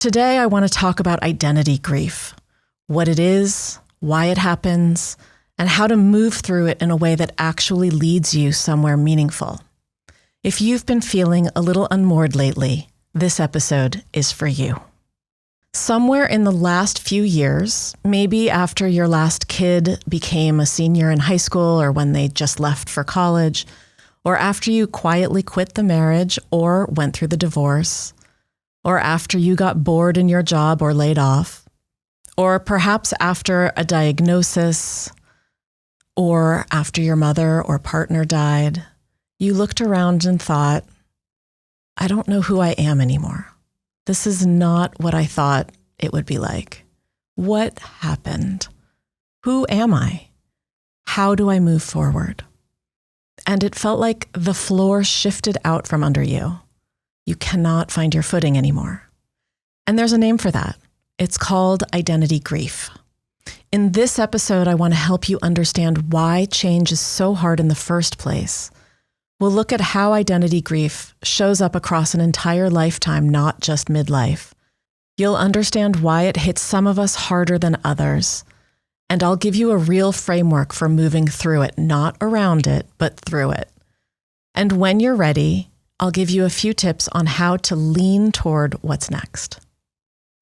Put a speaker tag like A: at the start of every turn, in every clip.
A: Today, I want to talk about identity grief, what it is, why it happens, and how to move through it in a way that actually leads you somewhere meaningful. If you've been feeling a little unmoored lately, this episode is for you. Somewhere in the last few years, maybe after your last kid became a senior in high school or when they just left for college, or after you quietly quit the marriage or went through the divorce, or after you got bored in your job or laid off, or perhaps after a diagnosis, or after your mother or partner died, you looked around and thought, I don't know who I am anymore. This is not what I thought it would be like. What happened? Who am I? How do I move forward? And it felt like the floor shifted out from under you. You cannot find your footing anymore. And there's a name for that. It's called identity grief. In this episode, I want to help you understand why change is so hard in the first place. We'll look at how identity grief shows up across an entire lifetime, not just midlife. You'll understand why it hits some of us harder than others. And I'll give you a real framework for moving through it, not around it, but through it. And when you're ready, I'll give you a few tips on how to lean toward what's next.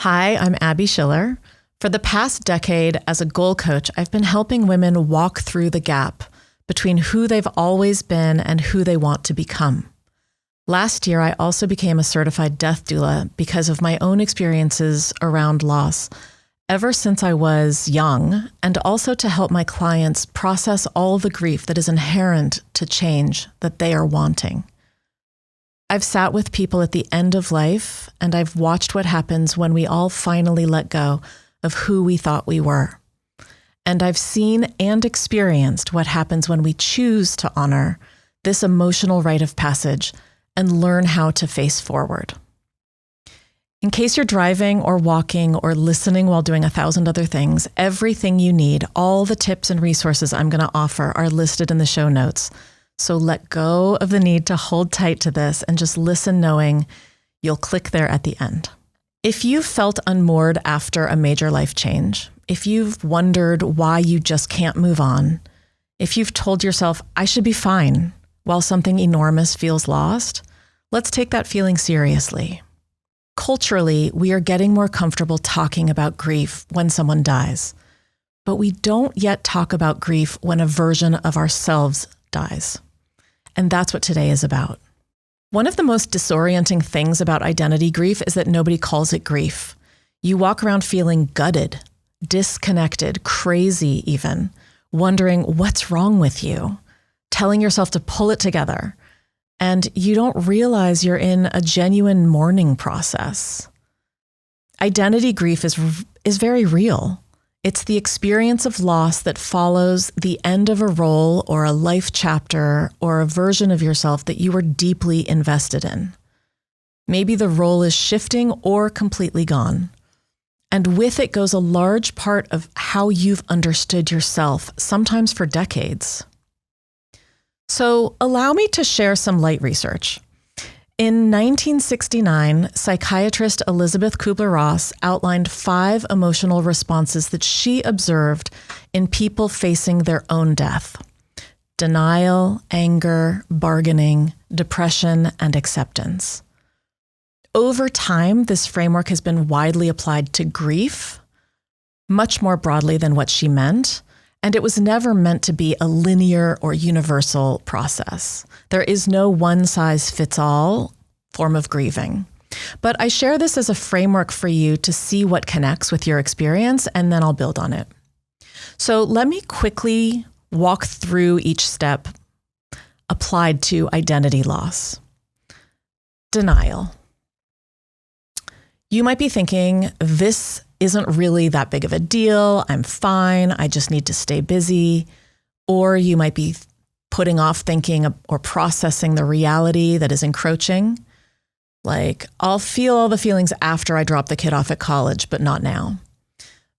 A: Hi, I'm Abbie Schiller. For the past decade as a goal coach, I've been helping women walk through the gap between who they've always been and who they want to become. Last year, I also became a certified death doula because of my own experiences around loss ever since I was young, and also to help my clients process all the grief that is inherent to change that they are wanting. I've sat with people at the end of life, and I've watched what happens when we all finally let go of who we thought we were. And I've seen and experienced what happens when we choose to honor this emotional rite of passage and learn how to face forward. In case you're driving or walking or listening while doing 1,000 other things, everything you need, all the tips and resources I'm going to offer are listed in the show notes. So let go of the need to hold tight to this and just listen knowing you'll click there at the end. If you've felt unmoored after a major life change, if you've wondered why you just can't move on, if you've told yourself, I should be fine, while something enormous feels lost, let's take that feeling seriously. Culturally, we are getting more comfortable talking about grief when someone dies, but we don't yet talk about grief when a version of ourselves dies. And that's what today is about. One of the most disorienting things about identity grief is that nobody calls it grief. You walk around feeling gutted, disconnected, crazy even, wondering what's wrong with you, telling yourself to pull it together. And you don't realize you're in a genuine mourning process. Identity grief is very real. It's the experience of loss that follows the end of a role or a life chapter or a version of yourself that you were deeply invested in. Maybe the role is shifting or completely gone. And with it goes a large part of how you've understood yourself, sometimes for decades. So allow me to share some light research. In 1969, psychiatrist Elizabeth Kubler-Ross outlined 5 emotional responses that she observed in people facing their own death: denial, anger, bargaining, depression, and acceptance. Over time, this framework has been widely applied to grief, much more broadly than what she meant, and it was never meant to be a linear or universal process. There is no one-size-fits-all form of grieving. But I share this as a framework for you to see what connects with your experience, and then I'll build on it. So let me quickly walk through each step applied to identity loss. Denial. You might be thinking, this isn't really that big of a deal. I'm fine. I just need to stay busy. Or you might be putting off thinking or processing the reality that is encroaching. Like, I'll feel all the feelings after I drop the kid off at college, but not now.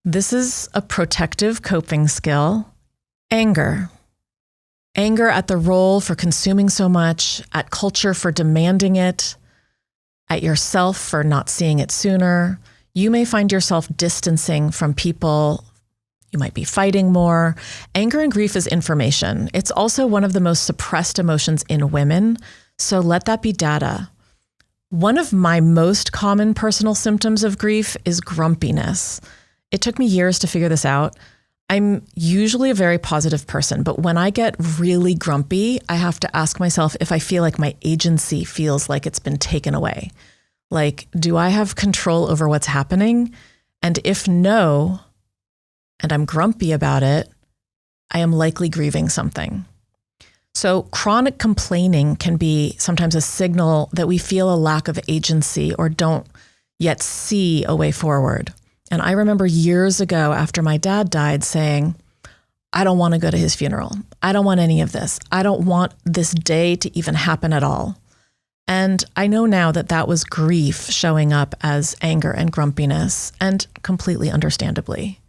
A: This is a protective coping skill. Anger. Anger at the role for consuming so much, at culture for demanding it, at yourself for not seeing it sooner. You may find yourself distancing from people. You might be fighting more. Anger and grief is information. It's also one of the most suppressed emotions in women, so let that be data. One of my most common personal symptoms of grief is grumpiness. It took me years to figure this out. I'm usually a very positive person, but when I get really grumpy, I have to ask myself if I feel like my agency feels like it's been taken away. Like, do I have control over what's happening? And if no, and I'm grumpy about it, I am likely grieving something. So chronic complaining can be sometimes a signal that we feel a lack of agency or don't yet see a way forward. And I remember years ago after my dad died saying, I don't want to go to his funeral. I don't want any of this. I don't want this day to even happen at all. And I know now that that was grief showing up as anger and grumpiness, and completely understandably.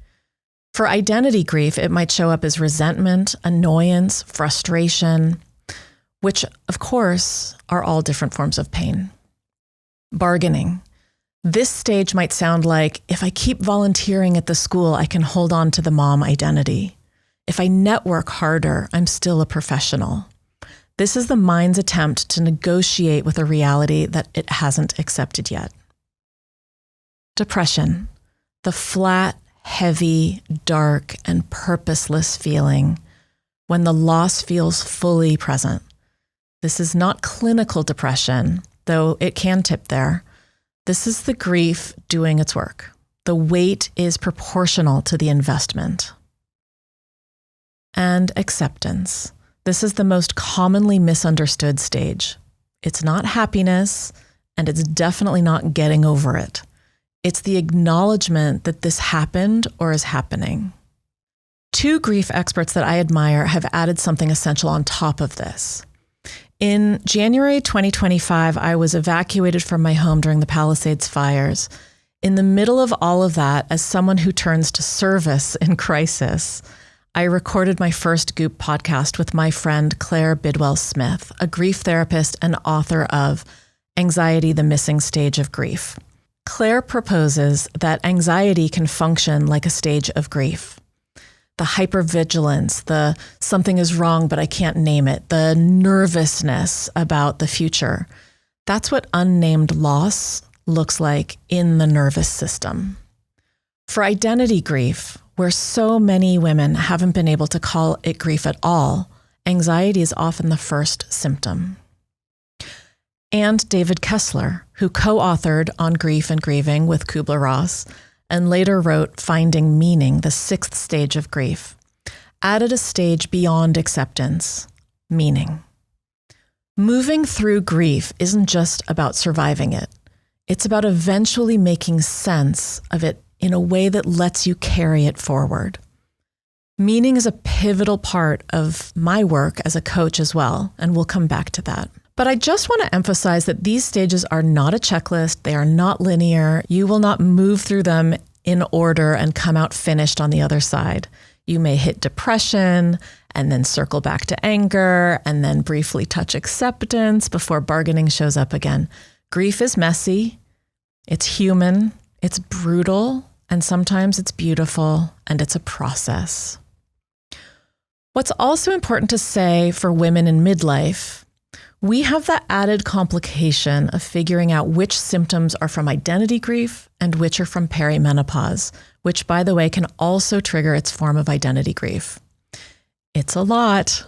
A: For identity grief, it might show up as resentment, annoyance, frustration, which of course are all different forms of pain. Bargaining. This stage might sound like, if I keep volunteering at the school, I can hold on to the mom identity. If I network harder, I'm still a professional. This is the mind's attempt to negotiate with a reality that it hasn't accepted yet. Depression, the flat, heavy, dark, and purposeless feeling when the loss feels fully present. This is not clinical depression, though it can tip there. This is the grief doing its work. The weight is proportional to the investment. And acceptance. This is the most commonly misunderstood stage. It's not happiness, and it's definitely not getting over it. It's the acknowledgement that this happened or is happening. Two grief experts that I admire have added something essential on top of this. In January 2025, I was evacuated from my home during the Palisades fires. In the middle of all of that, as someone who turns to service in crisis, I recorded my first Goop podcast with my friend Claire Bidwell-Smith, a grief therapist and author of Anxiety, the Missing Stage of Grief. Claire proposes that anxiety can function like a stage of grief. The hypervigilance, the something is wrong but I can't name it, the nervousness about the future. That's what unnamed loss looks like in the nervous system. For identity grief, where so many women haven't been able to call it grief at all, anxiety is often the first symptom. And David Kessler, who co-authored On Grief and Grieving with Kubler-Ross, and later wrote Finding Meaning, the sixth stage of grief, added a stage beyond acceptance, meaning. Moving through grief isn't just about surviving it. It's about eventually making sense of it in a way that lets you carry it forward. Meaning is a pivotal part of my work as a coach as well, and we'll come back to that. But I just want to emphasize that these stages are not a checklist. They are not linear. You will not move through them in order and come out finished on the other side. You may hit depression and then circle back to anger and then briefly touch acceptance before bargaining shows up again. Grief is messy. It's human. It's brutal. And sometimes it's beautiful, and it's a process. What's also important to say for women in midlife, we have the added complication of figuring out which symptoms are from identity grief and which are from perimenopause, which, by the way, can also trigger its form of identity grief. It's a lot.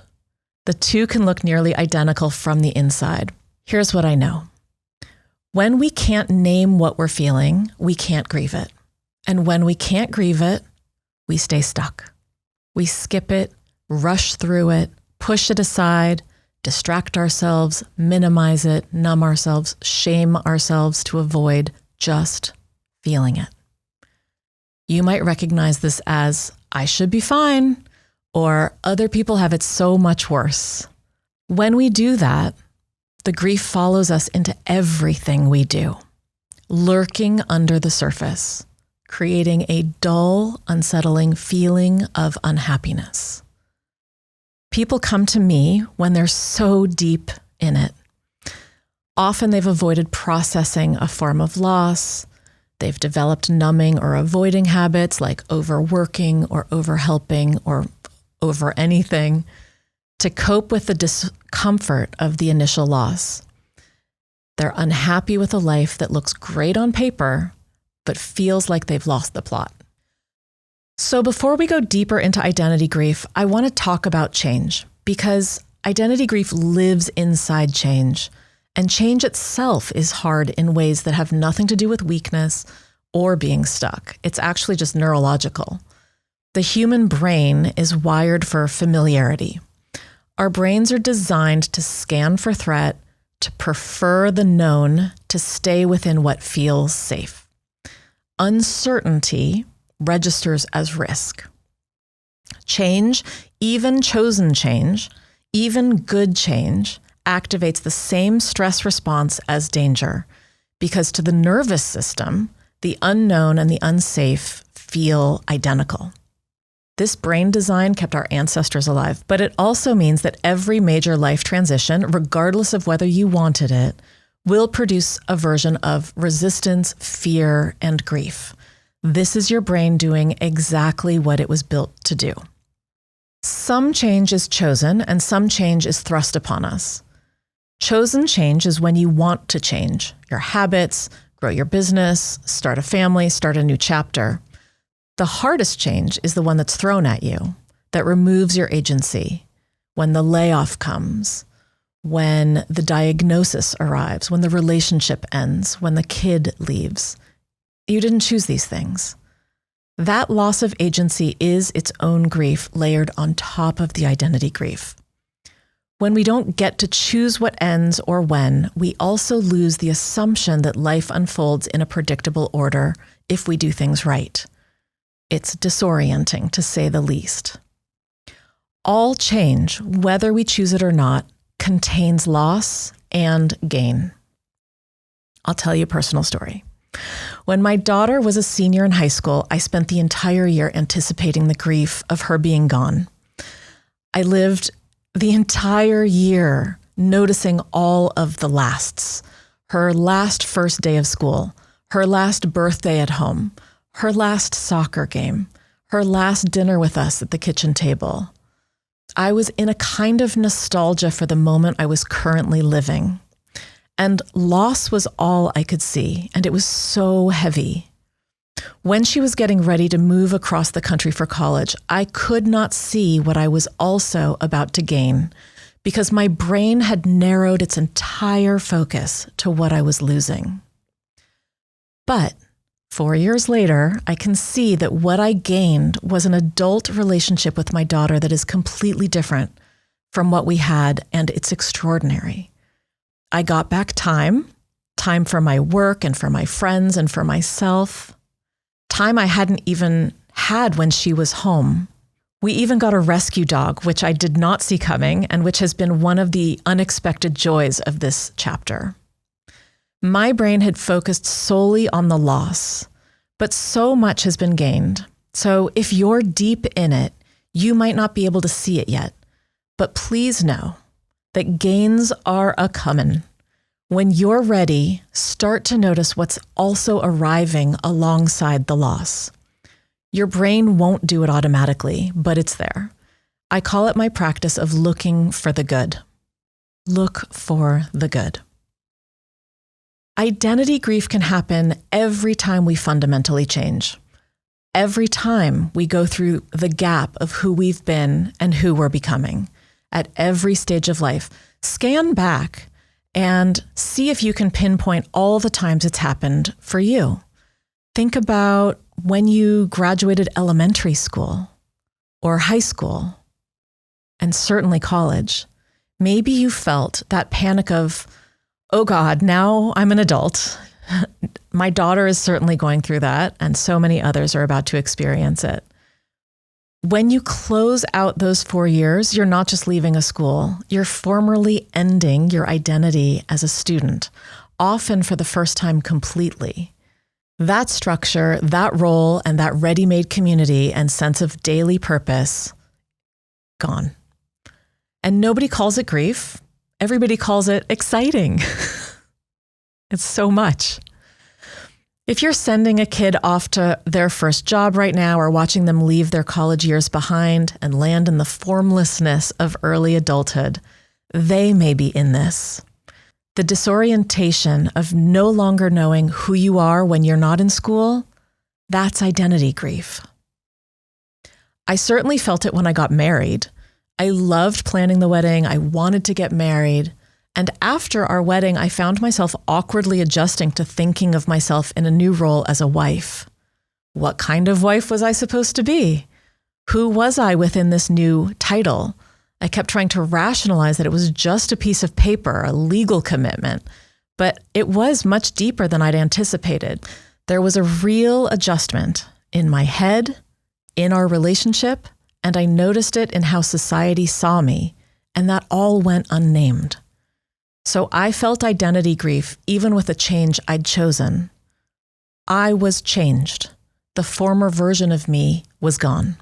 A: The two can look nearly identical from the inside. Here's what I know. When we can't name what we're feeling, we can't grieve it. And when we can't grieve it, we stay stuck. We skip it, rush through it, push it aside, distract ourselves, minimize it, numb ourselves, shame ourselves to avoid just feeling it. You might recognize this as, I should be fine, or other people have it so much worse. When we do that, the grief follows us into everything we do, lurking under the surface, creating a dull, unsettling feeling of unhappiness. People come to me when they're so deep in it. Often they've avoided processing a form of loss. They've developed numbing or avoiding habits like overworking or overhelping or over anything to cope with the discomfort of the initial loss. They're unhappy with a life that looks great on paper, but feels like they've lost the plot. So before we go deeper into identity grief, I want to talk about change, because identity grief lives inside change, and change itself is hard in ways that have nothing to do with weakness or being stuck. It's actually just neurological. The human brain is wired for familiarity. Our brains are designed to scan for threat, to prefer the known, to stay within what feels safe. Uncertainty registers as risk. Change, even chosen change, even good change, activates the same stress response as danger, because to the nervous system, the unknown and the unsafe feel identical. This brain design kept our ancestors alive, but it also means that every major life transition, regardless of whether you wanted it, will produce a version of resistance, fear, and grief. This is your brain doing exactly what it was built to do. Some change is chosen and some change is thrust upon us. Chosen change is when you want to change your habits, grow your business, start a family, start a new chapter. The hardest change is the one that's thrown at you, that removes your agency. When the layoff comes, when the diagnosis arrives, when the relationship ends, when the kid leaves. You didn't choose these things. That loss of agency is its own grief layered on top of the identity grief. When we don't get to choose what ends or when, we also lose the assumption that life unfolds in a predictable order if we do things right. It's disorienting, to say the least. All change, whether we choose it or not, contains loss and gain. I'll tell you a personal story. When my daughter was a senior in high school, I spent the entire year anticipating the grief of her being gone. I lived the entire year noticing all of the lasts. Her last first day of school, her last birthday at home, her last soccer game, her last dinner with us at the kitchen table. I was in a kind of nostalgia for the moment I was currently living. And loss was all I could see, and it was so heavy. When she was getting ready to move across the country for college, I could not see what I was also about to gain, because my brain had narrowed its entire focus to what I was losing. But 4 years later, I can see that what I gained was an adult relationship with my daughter that is completely different from what we had, and it's extraordinary. I got back time for my work and for my friends and for myself, time I hadn't even had when she was home. We even got a rescue dog, which I did not see coming and which has been one of the unexpected joys of this chapter. My brain had focused solely on the loss, but so much has been gained. So if you're deep in it, you might not be able to see it yet, but please know that gains are a-comin'. When you're ready, start to notice what's also arriving alongside the loss. Your brain won't do it automatically, but it's there. I call it my practice of looking for the good. Look for the good. Identity grief can happen every time we fundamentally change. Every time we go through the gap of who we've been and who we're becoming. At every stage of life, scan back and see if you can pinpoint all the times it's happened for you. Think about when you graduated elementary school or high school, and certainly college. Maybe you felt that panic of, oh God, now I'm an adult. My daughter is certainly going through that, and so many others are about to experience it. When you close out those 4 years, you're not just leaving a school, you're formally ending your identity as a student, often for the first time completely. That structure, that role, and that ready-made community and sense of daily purpose, gone. And nobody calls it grief. Everybody calls it exciting. It's so much. If you're sending a kid off to their first job right now or watching them leave their college years behind and land in the formlessness of early adulthood, they may be in this. The disorientation of no longer knowing who you are when you're not in school, that's identity grief. I certainly felt it when I got married. I loved planning the wedding. I wanted to get married. And after our wedding, I found myself awkwardly adjusting to thinking of myself in a new role as a wife. What kind of wife was I supposed to be? Who was I within this new title? I kept trying to rationalize that it was just a piece of paper, a legal commitment, but it was much deeper than I'd anticipated. There was a real adjustment in my head, in our relationship, and I noticed it in how society saw me, and that all went unnamed. So I felt identity grief even with a change I'd chosen. I was changed. The former version of me was gone.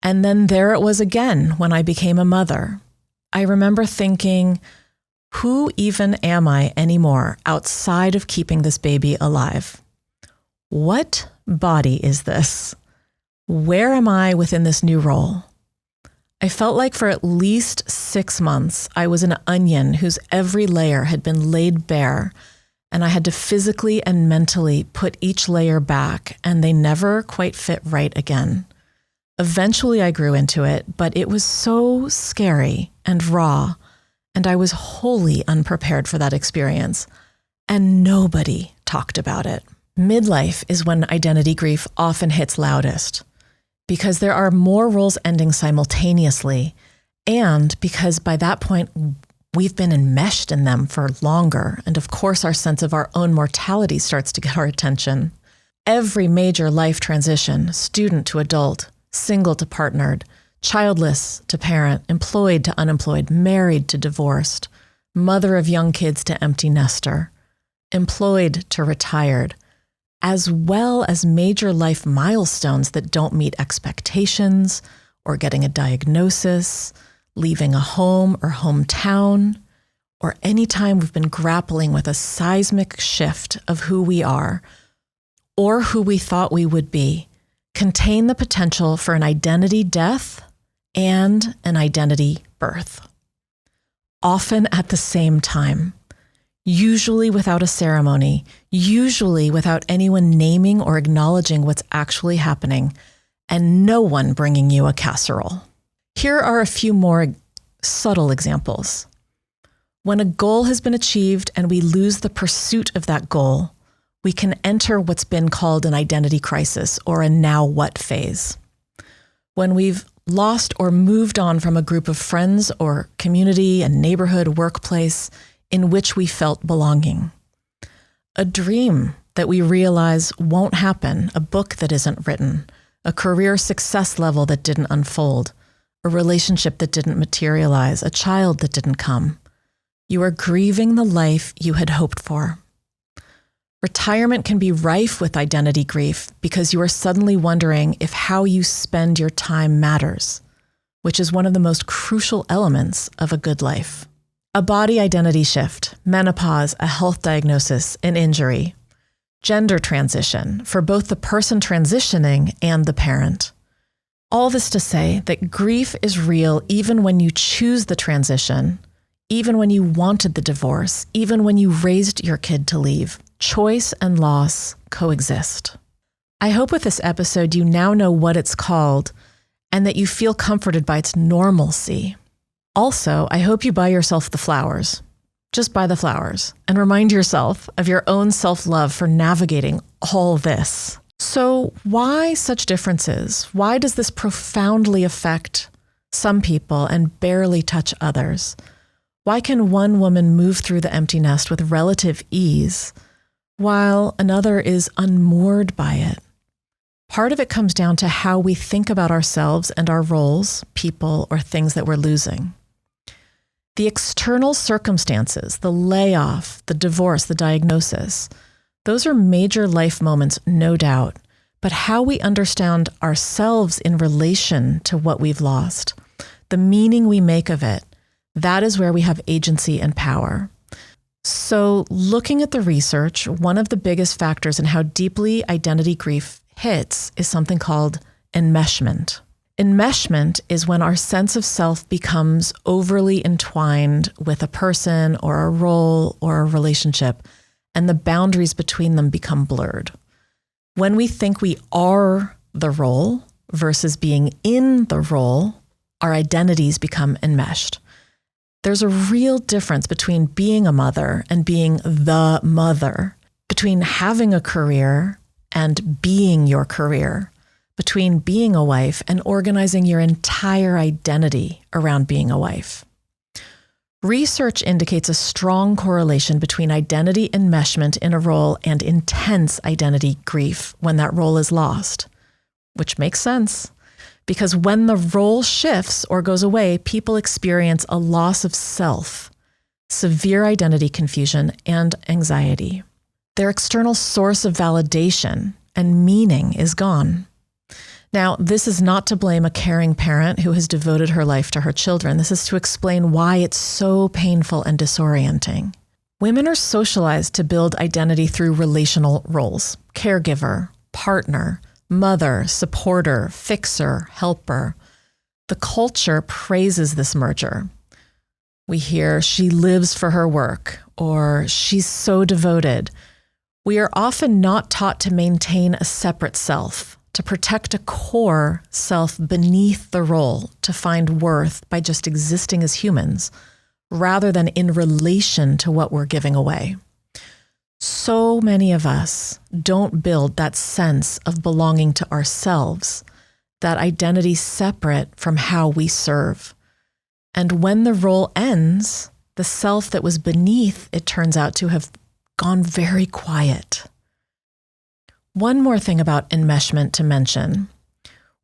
A: And then there it was again when I became a mother. I remember thinking, who even am I anymore outside of keeping this baby alive? What body is this? Where am I within this new role? I felt like for at least 6 months, I was an onion whose every layer had been laid bare, and I had to physically and mentally put each layer back, and they never quite fit right again. Eventually, I grew into it, but it was so scary and raw, and I was wholly unprepared for that experience, and nobody talked about it. Midlife is when identity grief often hits loudest, because there are more roles ending simultaneously, and because by that point, we've been enmeshed in them for longer, and of course our sense of our own mortality starts to get our attention. Every major life transition, student to adult, single to partnered, childless to parent, employed to unemployed, married to divorced, mother of young kids to empty nester, employed to retired, as well as major life milestones that don't meet expectations, or getting a diagnosis, leaving a home or hometown, or any time we've been grappling with a seismic shift of who we are, or who we thought we would be, contain the potential for an identity death and an identity birth, often at the same time. Usually without a ceremony, usually without anyone naming or acknowledging what's actually happening, and no one bringing you a casserole. Here are a few more subtle examples. When a goal has been achieved and we lose the pursuit of that goal, we can enter what's been called an identity crisis or a now what phase. When we've lost or moved on from a group of friends or community, a neighborhood, workplace, in which we felt belonging. A dream that we realize won't happen, a book that isn't written, a career success level that didn't unfold, a relationship that didn't materialize, a child that didn't come. You are grieving the life you had hoped for. Retirement can be rife with identity grief because you are suddenly wondering if how you spend your time matters, which is one of the most crucial elements of a good life. A body identity shift, menopause, a health diagnosis, an injury, gender transition for both the person transitioning and the parent. All this to say that grief is real even when you choose the transition, even when you wanted the divorce, even when you raised your kid to leave. Choice and loss coexist. I hope with this episode you now know what it's called and that you feel comforted by its normalcy. Also, I hope you buy yourself the flowers. Just buy the flowers and remind yourself of your own self-love for navigating all this. So why such differences? Why does this profoundly affect some people and barely touch others? Why can one woman move through the empty nest with relative ease while another is unmoored by it? Part of it comes down to how we think about ourselves and our roles, people, or things that we're losing. The external circumstances, the layoff, the divorce, the diagnosis, those are major life moments, no doubt. But how we understand ourselves in relation to what we've lost, the meaning we make of it, that is where we have agency and power. So looking at the research, one of the biggest factors in how deeply identity grief hits is something called enmeshment. Enmeshment is when our sense of self becomes overly entwined with a person or a role or a relationship, and the boundaries between them become blurred. When we think we are the role versus being in the role, our identities become enmeshed. There's a real difference between being a mother and being the mother, between having a career and being your career, between being a wife and organizing your entire identity around being a wife. Research indicates a strong correlation between identity enmeshment in a role and intense identity grief when that role is lost, which makes sense. Because when the role shifts or goes away, people experience a loss of self, severe identity confusion, and anxiety. Their external source of validation and meaning is gone. Now, this is not to blame a caring parent who has devoted her life to her children. This is to explain why it's so painful and disorienting. Women are socialized to build identity through relational roles: caregiver, partner, mother, supporter, fixer, helper. The culture praises this merger. We hear, "She lives for her work," or "She's so devoted." We are often not taught to maintain a separate self, to protect a core self beneath the role, to find worth by just existing as humans, rather than in relation to what we're giving away. So many of us don't build that sense of belonging to ourselves, that identity separate from how we serve. And when the role ends, the self that was beneath it turns out to have gone very quiet. One more thing about enmeshment to mention.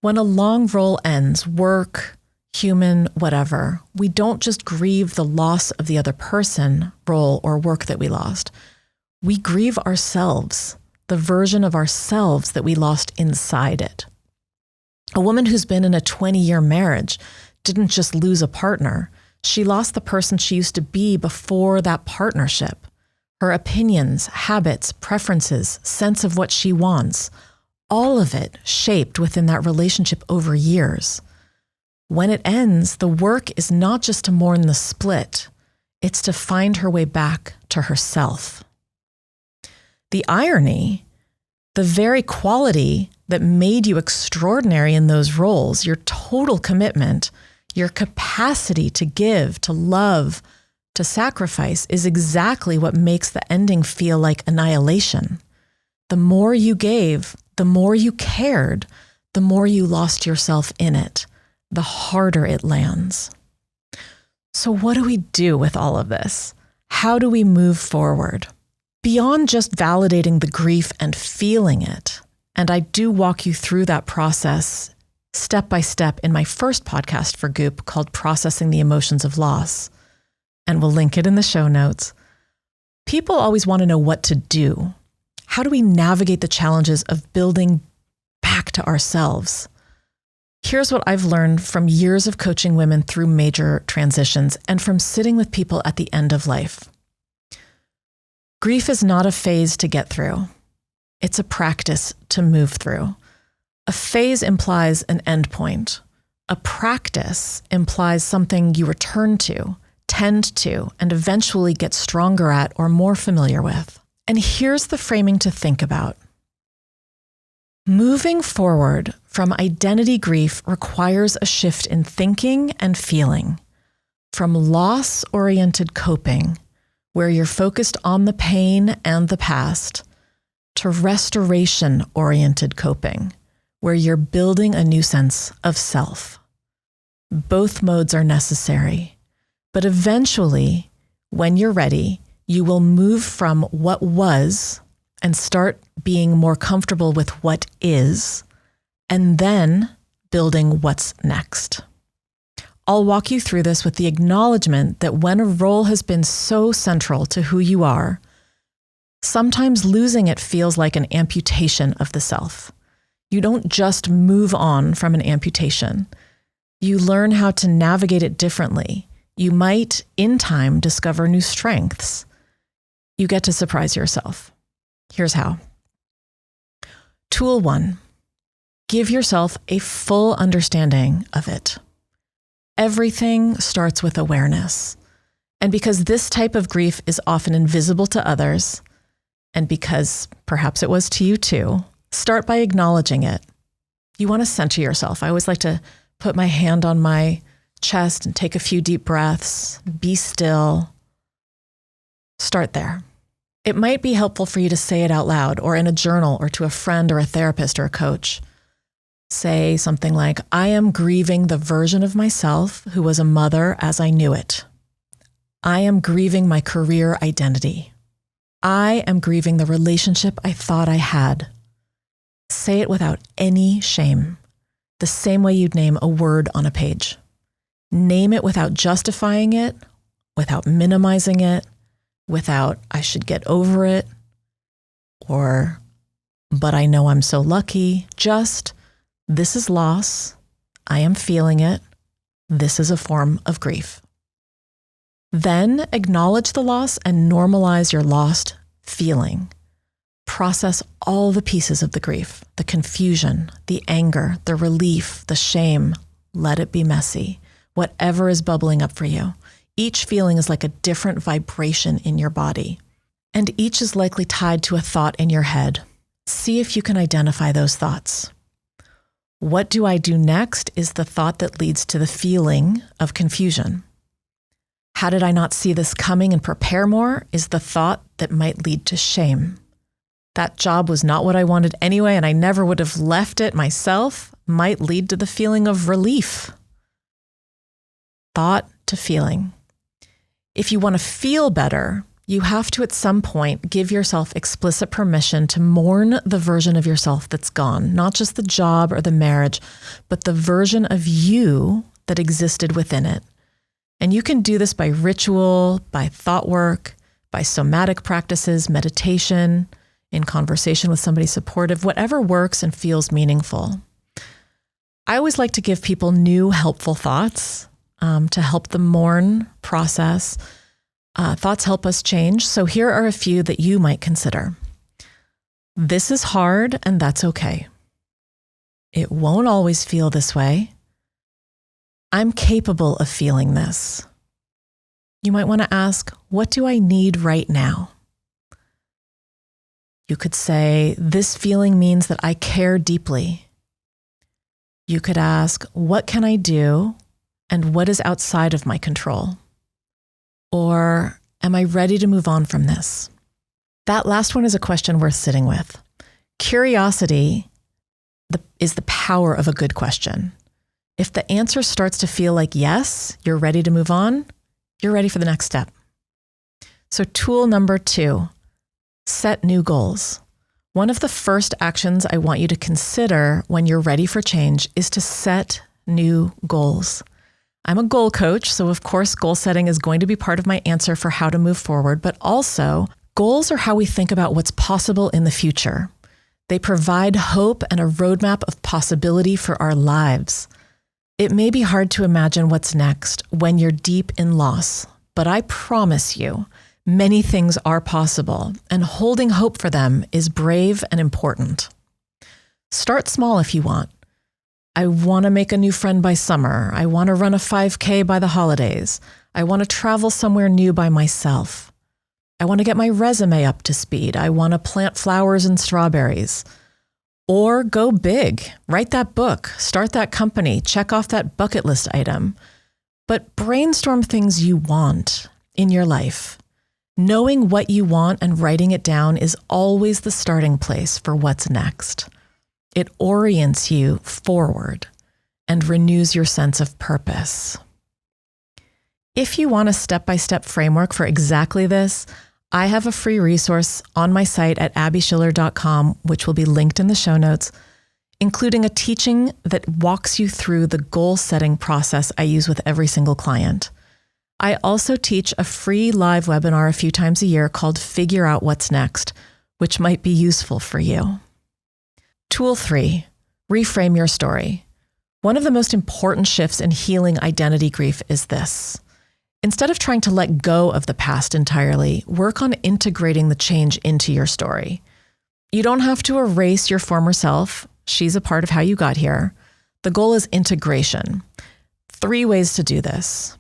A: When a long role ends, work, human, whatever, we don't just grieve the loss of the other person, role, or work that we lost. We grieve ourselves, the version of ourselves that we lost inside it. A woman who's been in a 20-year marriage didn't just lose a partner. She lost the person she used to be before that partnership. Her opinions, habits, preferences, sense of what she wants, all of it shaped within that relationship over years. When it ends, the work is not just to mourn the split, it's to find her way back to herself. The irony, the very quality that made you extraordinary in those roles, your total commitment, your capacity to give, to love, to sacrifice, is exactly what makes the ending feel like annihilation. The more you gave, the more you cared, the more you lost yourself in it, the harder it lands. So what do we do with all of this? How do we move forward? Beyond just validating the grief and feeling it, and I do walk you through that process step by step in my first podcast for Goop called Processing the Emotions of Loss, and we'll link it in the show notes. People always want to know what to do. How do we navigate the challenges of building back to ourselves? Here's what I've learned from years of coaching women through major transitions and from sitting with people at the end of life. Grief is not a phase to get through. It's a practice to move through. A phase implies an endpoint. A practice implies something you return to, tend to, and eventually get stronger at or more familiar with. And here's the framing to think about. Moving forward from identity grief requires a shift in thinking and feeling, from loss-oriented coping, where you're focused on the pain and the past, to restoration-oriented coping, where you're building a new sense of self. Both modes are necessary, but eventually, when you're ready, you will move from what was and start being more comfortable with what is, and then building what's next. I'll walk you through this with the acknowledgement that when a role has been so central to who you are, sometimes losing it feels like an amputation of the self. You don't just move on from an amputation. You learn how to navigate it differently. You might, in time, discover new strengths. you get to surprise yourself. Here's how. Tool 1, give yourself a full understanding of it. Everything starts with awareness. And because this type of grief is often invisible to others, and because perhaps it was to you too, start by acknowledging it. You want to center yourself. I always like to put my hand on my chest and take a few deep breaths, be still. Start there. It might be helpful for you to say it out loud or in a journal or to a friend or a therapist or a coach. Say something like, I am grieving the version of myself who was a mother as I knew it. I am grieving my career identity. I am grieving the relationship I thought I had. Say it without any shame, the same way you'd name a word on a page. Name it without justifying it, without minimizing it, without I should get over it, or but I know I'm so lucky. Just, this is loss. I am feeling it. This is a form of grief. Then acknowledge the loss and normalize your lost feeling. Process all the pieces of the grief, the confusion, the anger, the relief, the shame. Let it be messy. Whatever is bubbling up for you. Each feeling is like a different vibration in your body, and each is likely tied to a thought in your head. See if you can identify those thoughts. What do I do next is the thought that leads to the feeling of confusion. How did I not see this coming and prepare more is the thought that might lead to shame. That job was not what I wanted anyway, and I never would have left it myself, might lead to the feeling of relief. Thought to feeling. If you want to feel better, you have to at some point give yourself explicit permission to mourn the version of yourself that's gone, not just the job or the marriage, but the version of you that existed within it. And you can do this by ritual, by thought work, by somatic practices, meditation, in conversation with somebody supportive, whatever works and feels meaningful. I always like to give people new helpful thoughts to help them mourn, process. Thoughts help us change. So here are a few that you might consider. This is hard, and that's okay. It won't always feel this way. I'm capable of feeling this. You might want to ask, what do I need right now? You could say, this feeling means that I care deeply. You could ask, what can I do and what is outside of my control? Or am I ready to move on from this? That last one is a question worth sitting with. Curiosity is the power of a good question. If the answer starts to feel like yes, you're ready to move on, you're ready for the next step. So tool number 2, set new goals. One of the first actions I want you to consider when you're ready for change is to set new goals. I'm a goal coach, so of course goal setting is going to be part of my answer for how to move forward, but also goals are how we think about what's possible in the future. They provide hope and a roadmap of possibility for our lives. It may be hard to imagine what's next when you're deep in loss, but I promise you, many things are possible, and holding hope for them is brave and important. Start small if you want. I want to make a new friend by summer. I want to run a 5K by the holidays. I want to travel somewhere new by myself. I want to get my resume up to speed. I want to plant flowers and strawberries. Or go big, write that book, start that company, check off that bucket list item. But brainstorm things you want in your life. Knowing what you want and writing it down is always the starting place for what's next. It orients you forward and renews your sense of purpose. If you want a step-by-step framework for exactly this, I have a free resource on my site at abbieschiller.com, which will be linked in the show notes, including a teaching that walks you through the goal-setting process I use with every single client. I also teach a free live webinar a few times a year called Figure Out What's Next, which might be useful for you. Tool 3, reframe your story. One of the most important shifts in healing identity grief is this. Instead of trying to let go of the past entirely, work on integrating the change into your story. You don't have to erase your former self. She's a part of how you got here. The goal is integration. 3 ways to do this.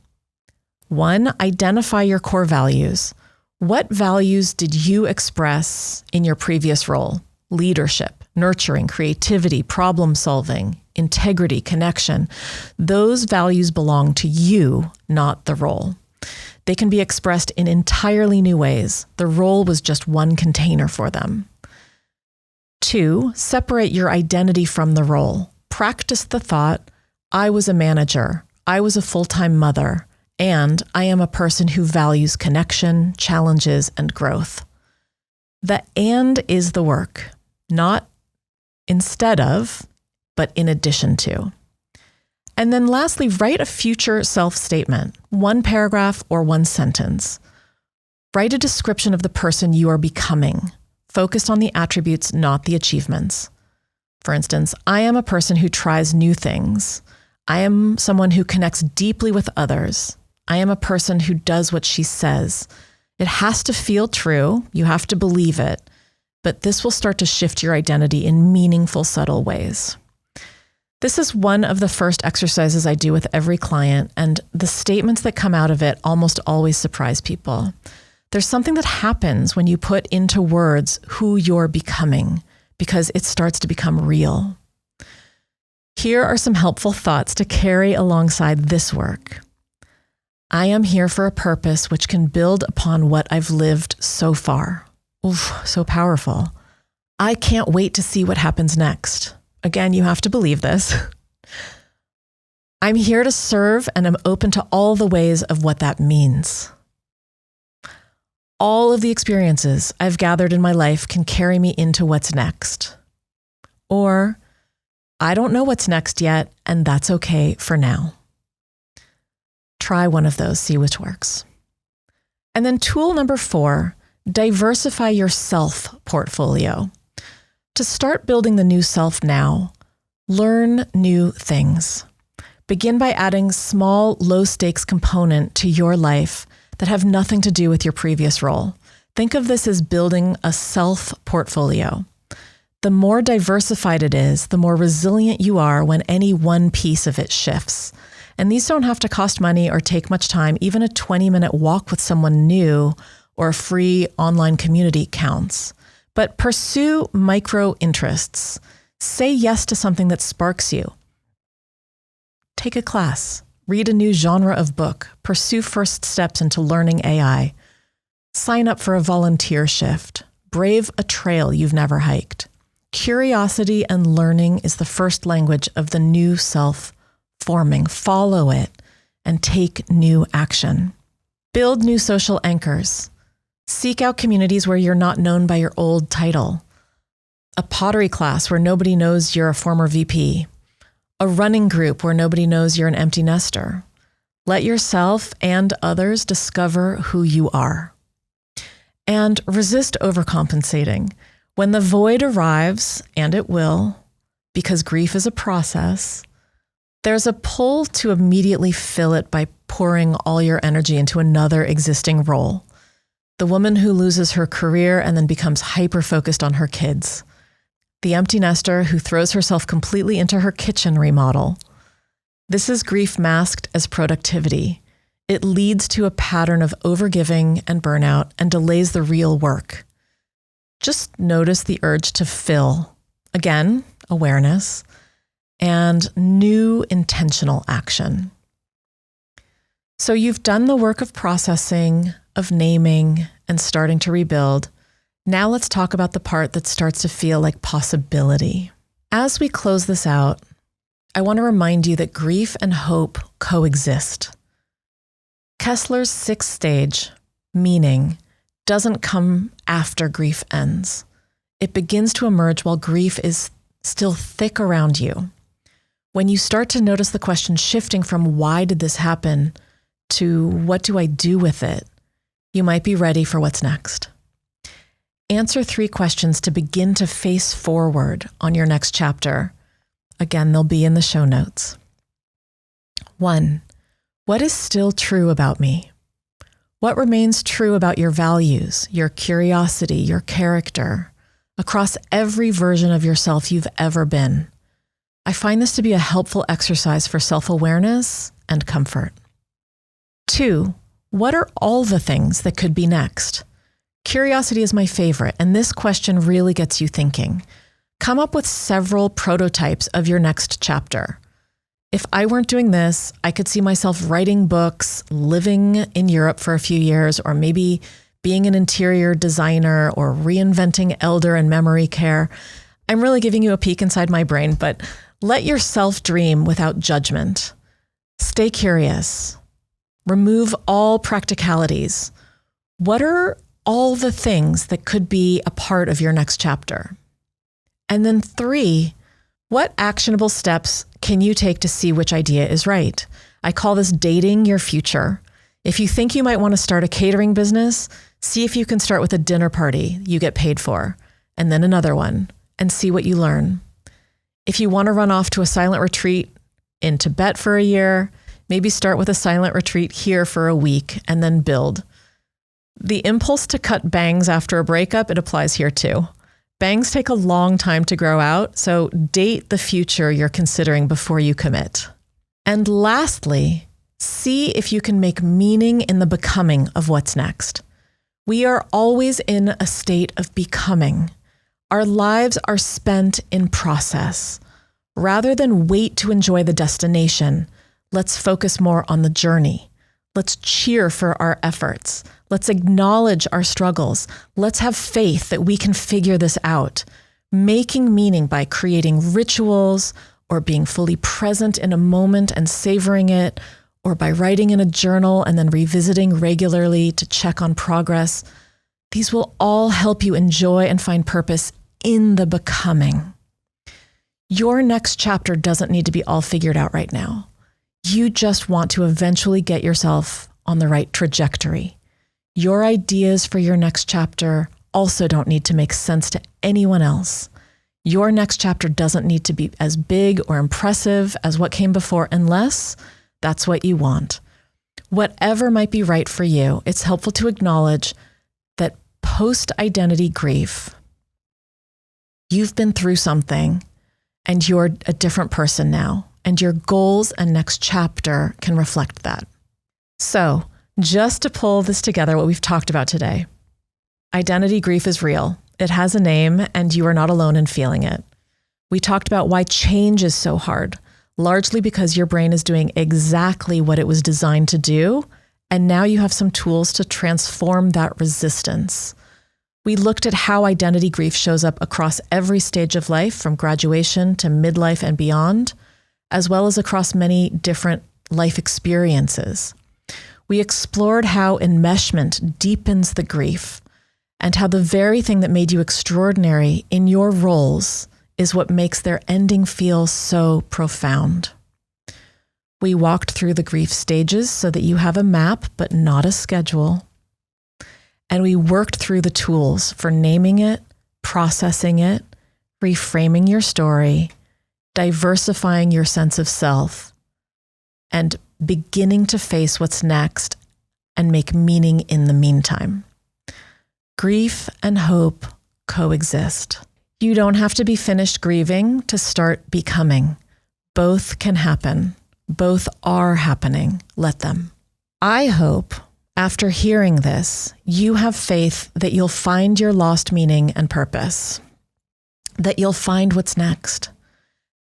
A: 1, identify your core values. What values did you express in your previous role? Leadership, nurturing, creativity, problem solving, integrity, connection. Those values belong to you, not the role. They can be expressed in entirely new ways. The role was just one container for them. 2, separate your identity from the role. Practice the thought, I was a manager, I was a full-time mother, and I am a person who values connection, challenges, and growth. The "and" is the work, not instead of, but in addition to. And then lastly, write a future self-statement, 1 paragraph or 1 sentence. Write a description of the person you are becoming, focused on the attributes, not the achievements. For instance, I am a person who tries new things. I am someone who connects deeply with others. I am a person who does what she says. It has to feel true. You have to believe it. But this will start to shift your identity in meaningful, subtle ways. This is one of the first exercises I do with every client, and the statements that come out of it almost always surprise people. There's something that happens when you put into words who you're becoming, because it starts to become real. Here are some helpful thoughts to carry alongside this work. I am here for a purpose which can build upon what I've lived so far. Oof, so powerful. I can't wait to see what happens next. Again, you have to believe this. I'm here to serve and I'm open to all the ways of what that means. All of the experiences I've gathered in my life can carry me into what's next. Or, I don't know what's next yet, and that's okay for now. Try one of those, see which works. And then tool number 4, diversify your self portfolio. To start building the new self now, learn new things. Begin by adding small, low-stakes component to your life that have nothing to do with your previous role. Think of this as building a self portfolio. The more diversified it is, the more resilient you are when any one piece of it shifts. And these don't have to cost money or take much time. Even a 20-minute walk with someone new or a free online community counts. But pursue micro interests. Say yes to something that sparks you. Take a class. Read a new genre of book. Pursue first steps into learning AI. Sign up for a volunteer shift. Brave a trail you've never hiked. Curiosity and learning is the first language of the new self forming. Follow it and take new action. Build new social anchors. Seek out communities where you're not known by your old title. A pottery class where nobody knows you're a former VP. A running group where nobody knows you're an empty nester. Let yourself and others discover who you are. And resist overcompensating. When the void arrives, and it will, because grief is a process, there's a pull to immediately fill it by pouring all your energy into another existing role. The woman who loses her career and then becomes hyper-focused on her kids. The empty nester who throws herself completely into her kitchen remodel. This is grief masked as productivity. It leads to a pattern of overgiving and burnout and delays the real work. Just notice the urge to fill. Again, awareness and new intentional action. So you've done the work of processing, of naming, and starting to rebuild. Now let's talk about the part that starts to feel like possibility. As we close this out, I want to remind you that grief and hope coexist. Kessler's 6th stage, meaning, doesn't come after grief ends. It begins to emerge while grief is still thick around you. When you start to notice the question shifting from why did this happen to what do I do with it, you might be ready for what's next. Answer 3 questions to begin to face forward on your next chapter. Again, they'll be in the show notes. 1, what is still true about me? What remains true about your values, your curiosity, your character, across every version of yourself you've ever been? I find this to be a helpful exercise for self-awareness and comfort. 2, what are all the things that could be next? Curiosity is my favorite, and this question really gets you thinking. Come up with several prototypes of your next chapter. If I weren't doing this, I could see myself writing books, living in Europe for a few years, or maybe being an interior designer or reinventing elder and memory care. I'm really giving you a peek inside my brain, but let yourself dream without judgment. Stay curious. Remove all practicalities. What are all the things that could be a part of your next chapter? And then 3, what actionable steps can you take to see which idea is right? I call this dating your future. If you think you might want to start a catering business, see if you can start with a dinner party you get paid for, and then another one, and see what you learn. If you want to run off to a silent retreat in Tibet for a year, maybe start with a silent retreat here for a week and then build. The impulse to cut bangs after a breakup, it applies here too. Bangs take a long time to grow out, so date the future you're considering before you commit. And lastly, see if you can make meaning in the becoming of what's next. We are always in a state of becoming. Our lives are spent in process. Rather than wait to enjoy the destination, let's focus more on the journey. Let's cheer for our efforts. Let's acknowledge our struggles. Let's have faith that we can figure this out. Making meaning by creating rituals, or being fully present in a moment and savoring it, or by writing in a journal and then revisiting regularly to check on progress. These will all help you enjoy and find purpose in the becoming. Your next chapter doesn't need to be all figured out right now. You just want to eventually get yourself on the right trajectory. Your ideas for your next chapter also don't need to make sense to anyone else. Your next chapter doesn't need to be as big or impressive as what came before, unless that's what you want. Whatever might be right for you, it's helpful to acknowledge that post-identity grief, you've been through something and you're a different person now, and your goals and next chapter can reflect that. So, just to pull this together, what we've talked about today, identity grief is real. It has a name, and you are not alone in feeling it. We talked about why change is so hard, largely because your brain is doing exactly what it was designed to do, and now you have some tools to transform that resistance. We looked at how identity grief shows up across every stage of life, from graduation to midlife and beyond, as well as across many different life experiences. We explored how enmeshment deepens the grief, and how the very thing that made you extraordinary in your roles is what makes their ending feel so profound. We walked through the grief stages so that you have a map, but not a schedule. And we worked through the tools for naming it, processing it, reframing your story, diversifying your sense of self, and beginning to face what's next and make meaning in the meantime. Grief and hope coexist. You don't have to be finished grieving to start becoming. Both can happen. Both are happening. Let them. I hope, after hearing this, you have faith that you'll find your lost meaning and purpose, that you'll find what's next,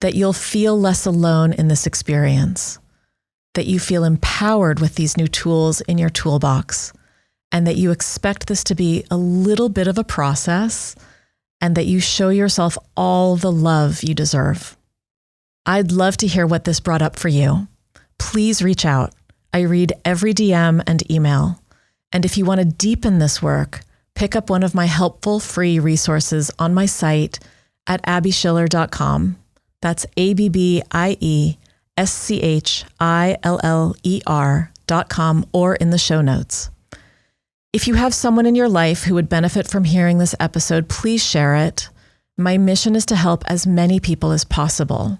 A: that you'll feel less alone in this experience, that you feel empowered with these new tools in your toolbox, and that you expect this to be a little bit of a process, and that you show yourself all the love you deserve. I'd love to hear what this brought up for you. Please reach out. I read every DM and email. And if you want to deepen this work, pick up one of my helpful free resources on my site at abbieschiller.com. That's AbbieSchiller.com, or in the show notes. If you have someone in your life who would benefit from hearing this episode, please share it. My mission is to help as many people as possible.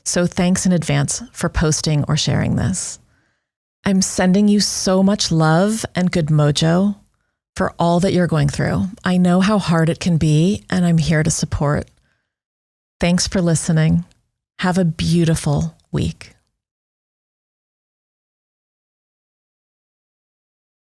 A: So thanks in advance for posting or sharing this. I'm sending you so much love and good mojo for all that you're going through. I know how hard it can be, and I'm here to support. Thanks for listening. Have a beautiful week.